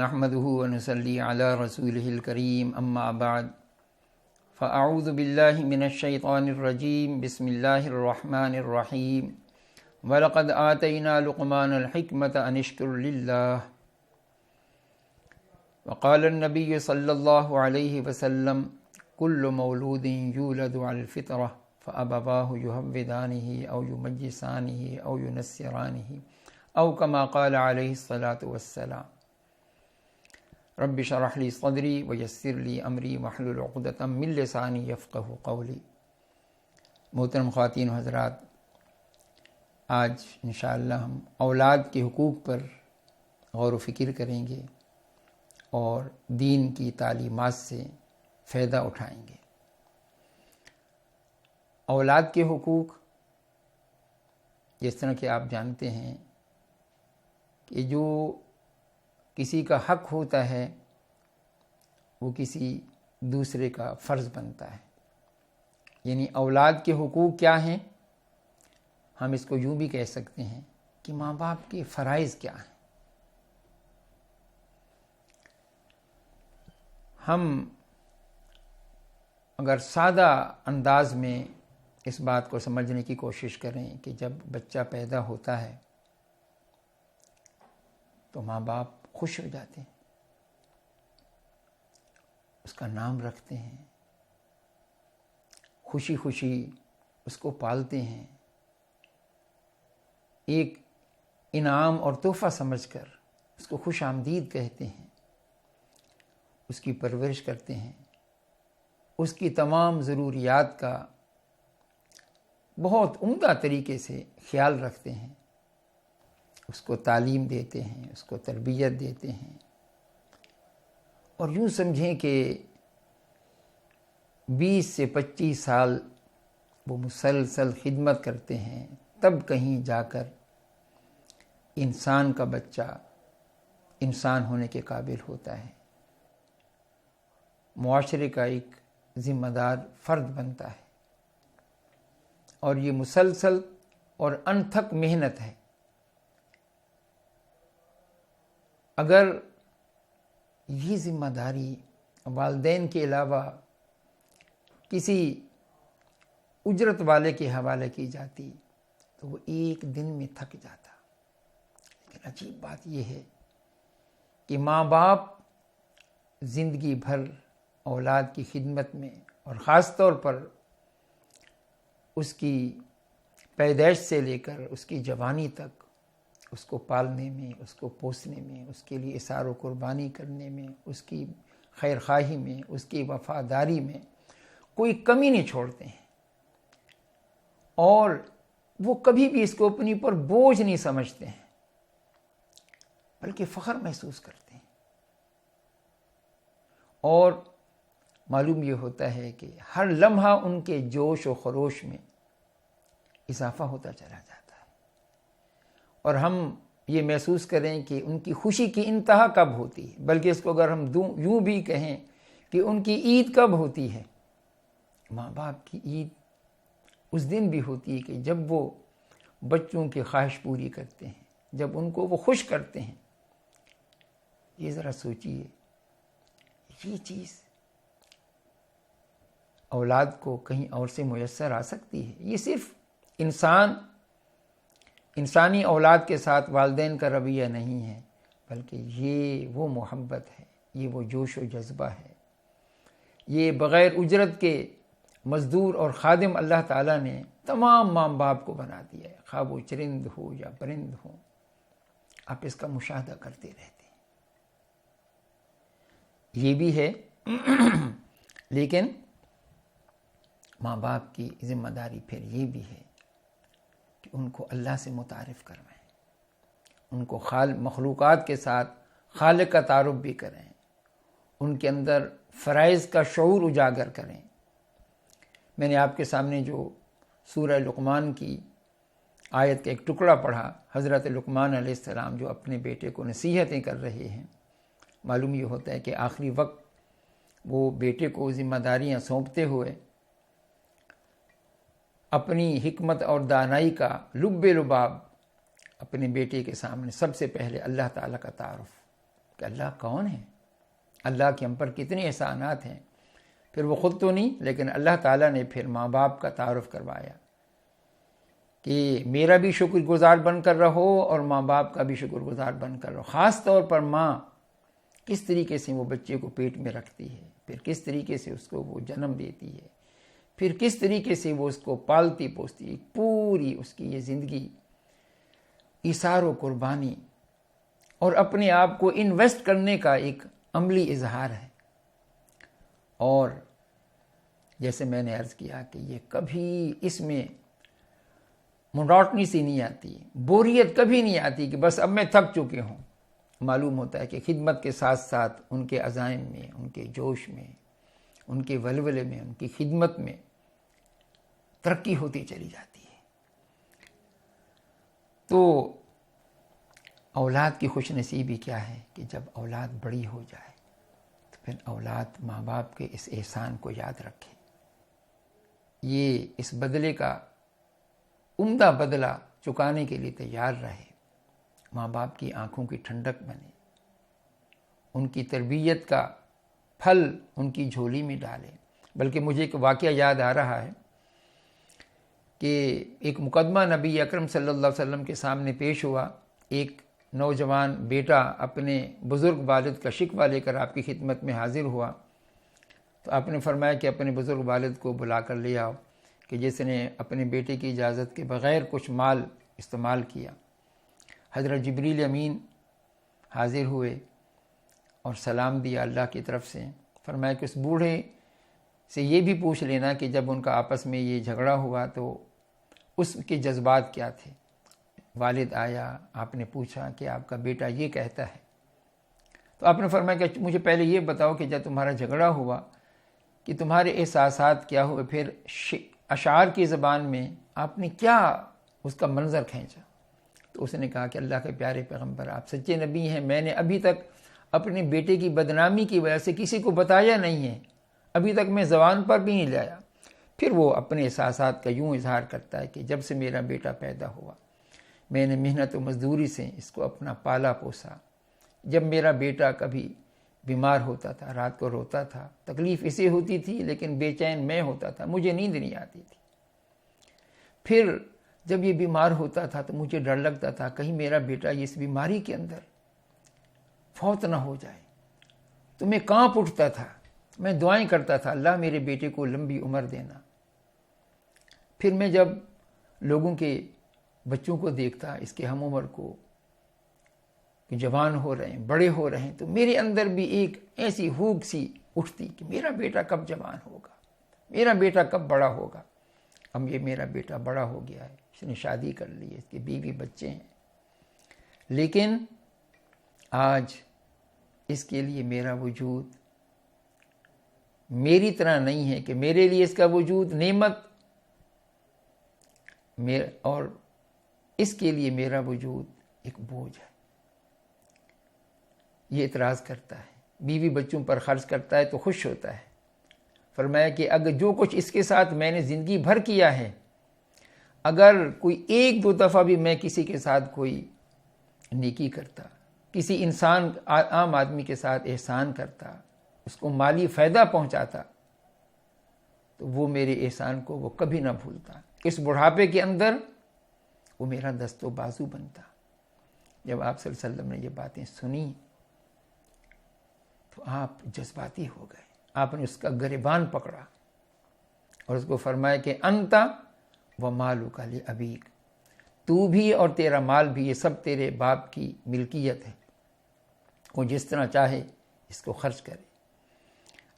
نحمده ونصلي على رسوله الكريم اما بعد فاعوذ بالله من الشيطان الرجيم بسم الله الرحمن الرحيم ولقد آتينا لقمان الحكمة أن اشكر لله وقال النبي صلى الله عليه وسلم كل مولود يولد على الفطرة فأبواه يهودانه أو يمجسانه أو ينصرانه أو كما قال عليه الصلاة والسلام رب اشرح لي صدري ويسر لي أمري واحلل عقدة من لساني يفقهوا قولي۔ محترم خواتین و حضرات، آج انشاءاللہ ہم اولاد کے حقوق پر غور و فکر کریں گے اور دین کی تعلیمات سے فائدہ اٹھائیں گے۔ اولاد کے حقوق، جس طرح کہ آپ جانتے ہیں کہ جو کسی کا حق ہوتا ہے وہ کسی دوسرے کا فرض بنتا ہے۔ یعنی اولاد کے حقوق کیا ہیں؟ ہم اس کو یوں بھی کہہ سکتے ہیں کہ ماں باپ کے فرائض کیا ہیں۔ ہم اگر سادہ انداز میں اس بات کو سمجھنے کی کوشش کریں کہ جب بچہ پیدا ہوتا ہے تو ماں باپ خوش ہو جاتے ہیں، اس کا نام رکھتے ہیں، خوشی خوشی اس کو پالتے ہیں، ایک انعام اور تحفہ سمجھ کر اس کو خوش آمدید کہتے ہیں، اس کی پرورش کرتے ہیں، اس کی تمام ضروریات کا بہت عمدہ طریقے سے خیال رکھتے ہیں، اس کو تعلیم دیتے ہیں، اس کو تربیت دیتے ہیں، اور یوں سمجھیں کہ 20 سے 25 سال وہ مسلسل خدمت کرتے ہیں، تب کہیں جا کر انسان کا بچہ انسان ہونے کے قابل ہوتا ہے، معاشرے کا ایک ذمہ دار فرد بنتا ہے۔ اور یہ مسلسل اور انتھک محنت ہے۔ اگر یہ ذمہ داری والدین کے علاوہ کسی اجرت والے کے حوالے کی جاتی تو وہ ایک دن میں تھک جاتا۔ لیکن عجیب بات یہ ہے کہ ماں باپ زندگی بھر اولاد کی خدمت میں اور خاص طور پر اس کی پیدائش سے لے کر اس کی جوانی تک اس کو پالنے میں، اس کو پوسنے میں، اس کے لیے اثار و قربانی کرنے میں، اس کی خیر خواہی میں، اس کی وفاداری میں کوئی کمی نہیں چھوڑتے ہیں، اور وہ کبھی بھی اس کو اپنی پر بوجھ نہیں سمجھتے ہیں بلکہ فخر محسوس کرتے ہیں۔ اور معلوم یہ ہوتا ہے کہ ہر لمحہ ان کے جوش و خروش میں اضافہ ہوتا چلا جاتا ہے، اور ہم یہ محسوس کریں کہ ان کی خوشی کی انتہا کب ہوتی ہے، بلکہ اس کو اگر ہم یوں بھی کہیں کہ ان کی عید کب ہوتی ہے۔ ماں باپ کی عید اس دن بھی ہوتی ہے کہ جب وہ بچوں کی خواہش پوری کرتے ہیں، جب ان کو وہ خوش کرتے ہیں۔ یہ ذرا سوچئے، یہ چیز اولاد کو کہیں اور سے میسر آ سکتی ہے؟ یہ صرف انسانی اولاد کے ساتھ والدین کا رویہ نہیں ہے، بلکہ یہ وہ محبت ہے، یہ وہ جوش و جذبہ ہے، یہ بغیر اجرت کے مزدور اور خادم اللہ تعالیٰ نے تمام ماں باپ کو بنا دیا ہے، خواہ وہ چرند ہو یا پرند ہو۔ آپ اس کا مشاہدہ کرتے رہتے ہیں۔ یہ بھی ہے لیکن ماں باپ کی ذمہ داری پھر یہ بھی ہے کہ ان کو اللہ سے متعارف کروائیں، ان کو مخلوقات کے ساتھ خالق کا تعارف بھی کریں، ان کے اندر فرائض کا شعور اجاگر کریں۔ میں نے آپ کے سامنے جو سورہ لقمان کی آیت کا ایک ٹکڑا پڑھا، حضرت لقمان علیہ السلام جو اپنے بیٹے کو نصیحتیں کر رہے ہیں، معلوم یہ ہوتا ہے کہ آخری وقت وہ بیٹے کو ذمہ داریاں سونپتے ہوئے اپنی حکمت اور دانائی کا لب لباب اپنے بیٹے کے سامنے سب سے پہلے اللہ تعالیٰ کا تعارف کہ اللہ کون ہے، اللہ کے ہم پر کتنے احسانات ہیں۔ پھر وہ خود تو نہیں، لیکن اللہ تعالیٰ نے پھر ماں باپ کا تعارف کروایا کہ میرا بھی شکر گزار بن کر رہو اور ماں باپ کا بھی شکر گزار بن کر رہو۔ خاص طور پر ماں کس طریقے سے وہ بچے کو پیٹ میں رکھتی ہے، پھر کس طریقے سے اس کو وہ جنم دیتی ہے، پھر کس طریقے سے وہ اس کو پالتی پوستی ہے، پوری اس کی یہ زندگی ایثار و قربانی اور اپنے آپ کو انویسٹ کرنے کا ایک عملی اظہار ہے۔ اور جیسے میں نے عرض کیا کہ یہ کبھی اس میں مونوٹنی سی نہیں آتی، بوریت کبھی نہیں آتی کہ بس اب میں تھک چکے ہوں۔ معلوم ہوتا ہے کہ خدمت کے ساتھ ساتھ ان کے عزائم میں، ان کے جوش میں، ان کے ولولے میں، ان کی خدمت میں ترقی ہوتی چلی جاتی ہے۔ تو اولاد کی خوش نصیبی کیا ہے کہ جب اولاد بڑی ہو جائے تو پھر اولاد ماں باپ کے اس احسان کو یاد رکھے، یہ اس بدلے کا عمدہ بدلہ چکانے کے لیے تیار رہے، ماں باپ کی آنکھوں کی ٹھنڈک بنے، ان کی تربیت کا پھل ان کی جھولی میں ڈالے۔ بلکہ مجھے ایک واقعہ یاد آ رہا ہے کہ ایک مقدمہ نبی اکرم صلی اللہ علیہ وسلم کے سامنے پیش ہوا۔ ایک نوجوان بیٹا اپنے بزرگ والد کا شکوہ لے کر آپ کی خدمت میں حاضر ہوا، تو آپ نے فرمایا کہ اپنے بزرگ والد کو بلا کر لے آؤ کہ جس نے اپنے بیٹے کی اجازت کے بغیر کچھ مال استعمال کیا۔ حضرت جبریل امین حاضر ہوئے اور سلام دیا اللہ کی طرف سے۔ فرمایا کہ اس بوڑھے سے یہ بھی پوچھ لینا کہ جب ان کا آپس میں یہ جھگڑا ہوا تو اس کے جذبات کیا تھے۔ والد آیا، آپ نے پوچھا کہ آپ کا بیٹا یہ کہتا ہے، تو آپ نے فرمایا کہ مجھے پہلے یہ بتاؤ کہ جب تمہارا جھگڑا ہوا کہ تمہارے احساسات کیا ہوئے، پھر اشعار کی زبان میں آپ نے کیا اس کا منظر کھینچا۔ تو اس نے کہا کہ اللہ کے پیارے پیغمبر، آپ سچے نبی ہیں، میں نے ابھی تک اپنے بیٹے کی بدنامی کی وجہ سے کسی کو بتایا نہیں ہے، ابھی تک میں زبان پر بھی نہیں لایا۔ پھر وہ اپنے احساسات کا یوں اظہار کرتا ہے کہ جب سے میرا بیٹا پیدا ہوا میں نے محنت و مزدوری سے اس کو اپنا پالا پوسا۔ جب میرا بیٹا کبھی بیمار ہوتا تھا، رات کو روتا تھا، تکلیف اسے ہوتی تھی لیکن بے چین میں ہوتا تھا، مجھے نیند نہیں آتی تھی۔ پھر جب یہ بیمار ہوتا تھا تو مجھے ڈر لگتا تھا کہیں میرا بیٹا اس بیماری کے اندر فوت نہ ہو جائے، تو میں کانپ اٹھتا تھا، میں دعائیں کرتا تھا اللہ میرے بیٹے کو لمبی عمر دینا۔ پھر میں جب لوگوں کے بچوں کو دیکھتا، اس کے ہم عمر کو کہ جوان ہو رہے ہیں، بڑے ہو رہے ہیں، تو میرے اندر بھی ایک ایسی ہوک سی اٹھتی کہ میرا بیٹا کب جوان ہوگا، میرا بیٹا کب بڑا ہوگا۔ اب یہ میرا بیٹا بڑا ہو گیا ہے، اس نے شادی کر لی ہے، اس کی بیوی بچے ہیں، لیکن آج اس کے لیے میرا وجود میری طرح نہیں ہے کہ میرے لیے اس کا وجود نعمت اور اس کے لیے میرا وجود ایک بوجھ ہے۔ یہ اعتراض کرتا ہے، بیوی بچوں پر خرچ کرتا ہے تو خوش ہوتا ہے۔ فرمایا کہ اگر جو کچھ اس کے ساتھ میں نے زندگی بھر کیا ہے، اگر کوئی ایک دو دفعہ بھی میں کسی کے ساتھ کوئی نیکی کرتا، کسی انسان عام آدمی کے ساتھ احسان کرتا، اس کو مالی فائدہ پہنچاتا، تو وہ میرے احسان کو وہ کبھی نہ بھولتا۔ اس بڑھاپے کے اندر وہ میرا دست و بازو بنتا۔ جب آپ صلی اللہ علیہ وسلم نے یہ باتیں سنی تو آپ جذباتی ہو گئے، آپ نے اس کا گریبان پکڑا اور اس کو فرمایا کہ انت و مالک لابیک، تو بھی اور تیرا مال بھی، یہ سب تیرے باپ کی ملکیت ہے، وہ جس طرح چاہے اس کو خرچ کرے۔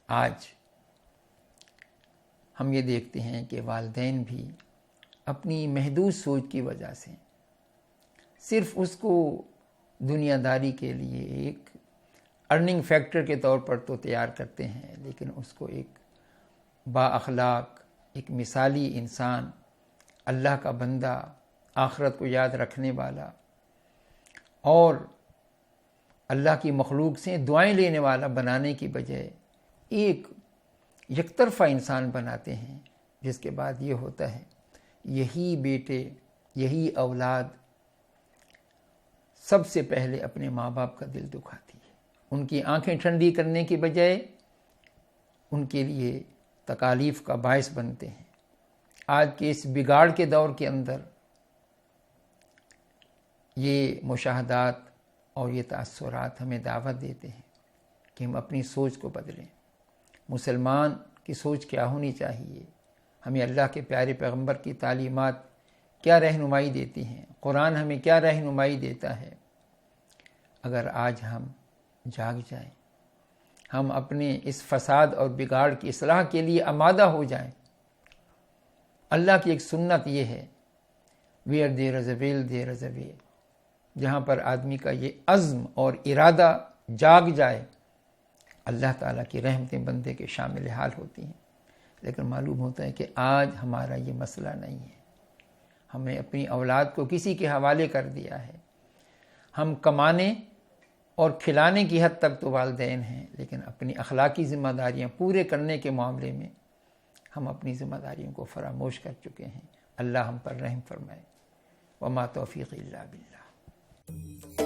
آج ہم یہ دیکھتے ہیں کہ والدین بھی اپنی محدود سوچ کی وجہ سے صرف اس کو دنیا داری کے لیے ایک ارننگ فیکٹر کے طور پر تو تیار کرتے ہیں، لیکن اس کو ایک با اخلاق، ایک مثالی انسان، اللہ کا بندہ، آخرت کو یاد رکھنے والا اور اللہ کی مخلوق سے دعائیں لینے والا بنانے کی بجائے ایک یک طرفہ انسان بناتے ہیں، جس کے بعد یہ ہوتا ہے یہی بیٹے، یہی اولاد سب سے پہلے اپنے ماں باپ کا دل دکھاتی ہے، ان کی آنکھیں ٹھنڈی کرنے کی بجائے ان کے لیے تکالیف کا باعث بنتے ہیں۔ آج کے اس بگاڑ کے دور کے اندر یہ مشاہدات اور یہ تاثرات ہمیں دعوت دیتے ہیں کہ ہم اپنی سوچ کو بدلیں۔ مسلمان کی سوچ کیا ہونی چاہیے؟ ہمیں اللہ کے پیارے پیغمبر کی تعلیمات کیا رہنمائی دیتی ہیں؟ قرآن ہمیں کیا رہنمائی دیتا ہے؟ اگر آج ہم جاگ جائیں، ہم اپنے اس فساد اور بگاڑ کی اصلاح کے لیے آمادہ ہو جائیں۔ اللہ کی ایک سنت یہ ہے، ویئر دیر از اے ول دیر از اے وے۔ جہاں پر آدمی کا یہ عزم اور ارادہ جاگ جائے، اللہ تعالیٰ کی رحمتیں بندے کے شامل حال ہوتی ہیں۔ لیکن معلوم ہوتا ہے کہ آج ہمارا یہ مسئلہ نہیں ہے۔ ہمیں اپنی اولاد کو کسی کے حوالے کر دیا ہے۔ ہم کمانے اور کھلانے کی حد تک تو والدین ہیں، لیکن اپنی اخلاقی ذمہ داریاں پورے کرنے کے معاملے میں ہم اپنی ذمہ داریوں کو فراموش کر چکے ہیں۔ اللہ ہم پر رحم فرمائے۔ وما توفیق الا باللہ۔